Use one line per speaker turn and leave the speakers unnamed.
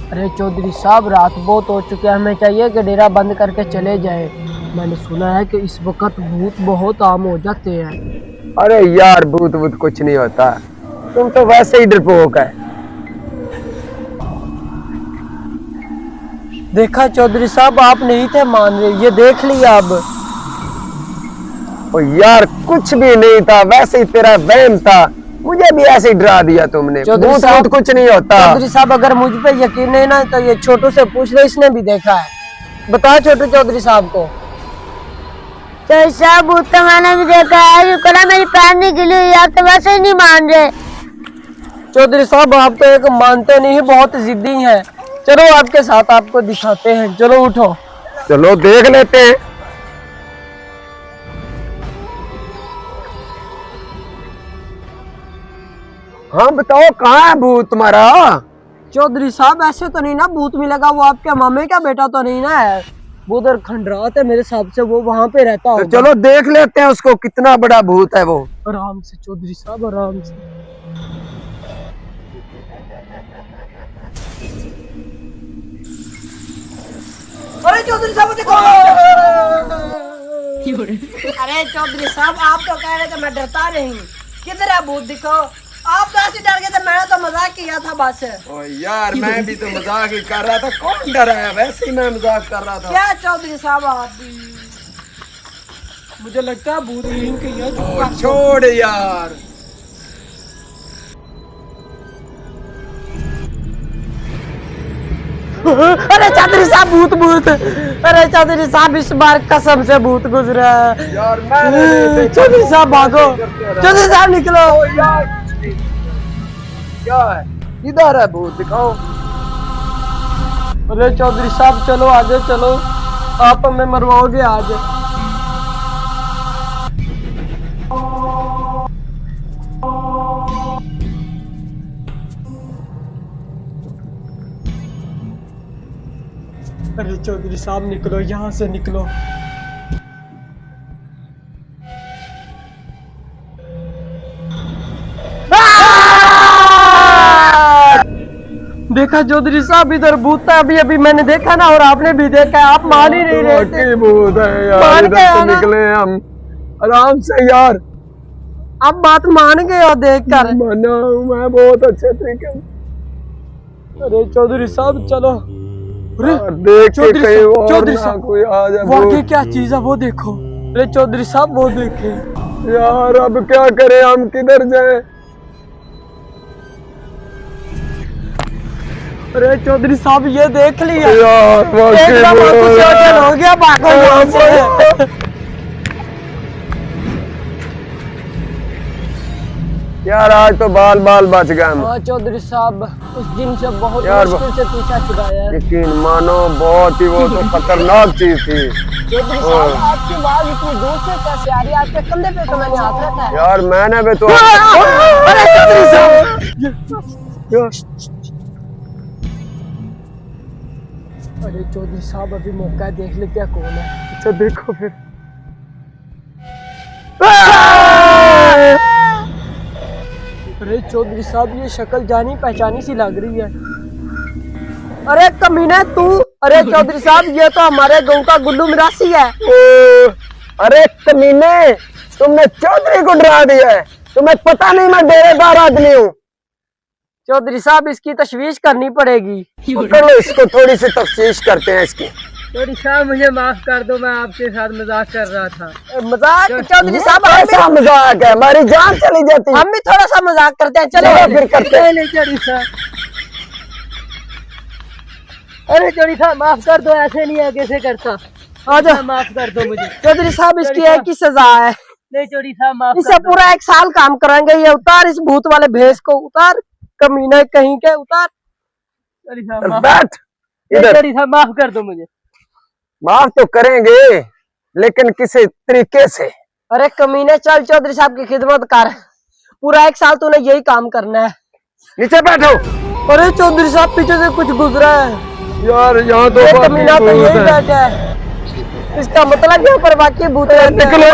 अरे चौधरी साहब, रात बहुत हो चुकी है, हमें चाहिए कि डेरा बंद करके चले जाए। मैंने सुना है कि इस वक्त भूत बहुत आम हो जाते हैं।
अरे यार, भूत भूत कुछ नहीं होता, तुम तो वैसे ही डरपोक है।
देखा चौधरी साहब, आप नहीं थे मान रहे, ये देख लिया अब।
ओ यार, कुछ भी नहीं था, वैसे ही तेरा वहम था, मुझे भी ऐसे ही डरा दिया तुमने। भूत भूत कुछ नहीं होता।
चौधरी साहब, अगर मुझ पे यकीन नहीं ना तो ये छोटू से पूछ लो, इसने भी देखा है। बताओ छोटू चौधरी साहब को।
चौधरी साहब, भूत तो मैंने भी देखा है, जो कला मेरी पैर नहीं गिली हुई, आप तो वैसे ही नहीं मान रहे।
चौधरी साहब, आप तो एक मानते नहीं, बहुत जिद्दी हैं। चलो आपके साथ आपको दिखाते हैं, चलो उठो।
चलो देख लेते हैं। हाँ बताओ, कहाँ है भूत तुम्हारा?
चौधरी साहब, ऐसे तो नहीं ना भूत मिलेगा, वो आपके मामे का बेटा तो नहीं ना है। वो उधर खंडरात है, मेरे हिसाब से वो वहाँ पे रहता होगा।
तो चलो देख लेते हैं उसको, कितना बड़ा भूत है वो।
आराम से चौधरी साहब, आराम से। अरे चौधरी साहब देखो। अरे चौधरी साहब, आप तो कह रहे थे मैं डरता नहीं, किधर है भूत? दिखो, आप तो ऐसे डर गए थे, मैंने तो मजाक किया था बस।
ओ यार, मैं भी तो मजाक ही कर रहा था, कौन डराया? वैसे ही मैं मजाक कर रहा था।
क्या चौधरी साहब, आप भी मुझे लगता है भूत ही
छोड़ यार।
अरे चौधरी साहब, भूत भूत। अरे चौधरी साहब, इस बार कसम से भूत गुजरा है
यार।
चौधरी साहब भागो, चौधरी साहब निकलो।
क्या है? इधर है भूत, दिखाओ।
अरे चौधरी साहब, चलो आगे चलो, आप हमें मरवाओगे आज। अरे चौधरी साहब, निकलो यहाँ से, निकलो। देखा चौधरी साहब, इधर भूत था, अभी अभी मैंने देखा ना, और आपने भी देखा है, आप मान ही नहीं रहे थे।
भूत है यार,
मान
इधर
गए
तो
हो ना?
निकले हम आराम से यार।
आप बात मान गए हो देख कर।
माना हूं मैं बहुत अच्छे तरीके से।
अरे चौधरी साहब चलो। अरे
देख के कहीं और
चौधरी
ना
साहब,
कोई आ जाए।
वाकई क्या चीज है वो देखो। अरे चौधरी साहब, वो देखे
यार, अब क्या करें, हम किधर जाएं?
अरे चौधरी साहब, ये देख लिया
यार,
एकदम हो गया, भागो यहाँ से।
यार, आज तो बाल बाल बच गए हम।
हाँ चौधरी साहब, उस दिन से बहुत
यार,
मुश्किल से पीछा छुड़ाया है।
यकीन मानो, बहुत ही वो तो खतरनाक चीज थी।
चौधरी साहब, आपकी आवाज इतनी दूर से कैसे आ रही है? आपके कंधे पे तो मैंने हाथ रखा है।
यार, मैंने भी तो
अरे चौधरी साहब, अरे चौधरी साहब, अभी मौका है, देख ले क्या कौन है।
अच्छा देखो फिर।
अरे चौधरी साहब, ये शक्ल जानी पहचानी सी लग रही है। अरे कमीने तू। अरे चौधरी साहब, ये तो हमारे गांव का गुल्लू मिरासी है।
अरे कमीने, तुमने चौधरी को डरा दिया है, तुम्हें पता नहीं मैं डेरेदार आदमी हूँ।
चौधरी साहब, इसकी तशवीश करनी पड़ेगी।
कर लो इसको, थोड़ी सी तफ्तीश करते हैं इसकी।
चौधरी साहब, मुझे माफ कर दो, मैं आपके साथ मजाक कर रहा था। मजाक? चौधरी साहब,
ऐसा मजाक है, हमारी जान चली जाती है।
हम भी थोड़ा सा मजाक करते हैं, चलो
फिर करते हैं।
चौधरी साहब, अरे चौधरी साहब, माफ कर दो, ऐसे नहीं है, कैसे करता। आजा, माफ कर दो मुझे। चौधरी साहब, इसकी एक ही सजा है। नहीं चौधरी साहब, माफ इसे पूरा 1 साल काम कराएंगे। ये उतार इस भूत वाले भेष को, उतार, कमीने कहीं के, उतार। चौधरी साहब,
बैठ इधर।
चौधरी साहब, माफ कर दो मुझे।
माफ तो करेंगे, लेकिन किसी तरीके से।
अरे कमीने, चल चौधरी साहब की खिदमत कर, पूरा 1 साल तूने यही काम करना है।
नीचे बैठो।
अरे चौधरी साहब, पीछे से कुछ गुजरा है
यार, यहाँ तो
कमीना तो यही बैठा है, इसका मतलब यहाँ पर बाकी भूत
निकलो।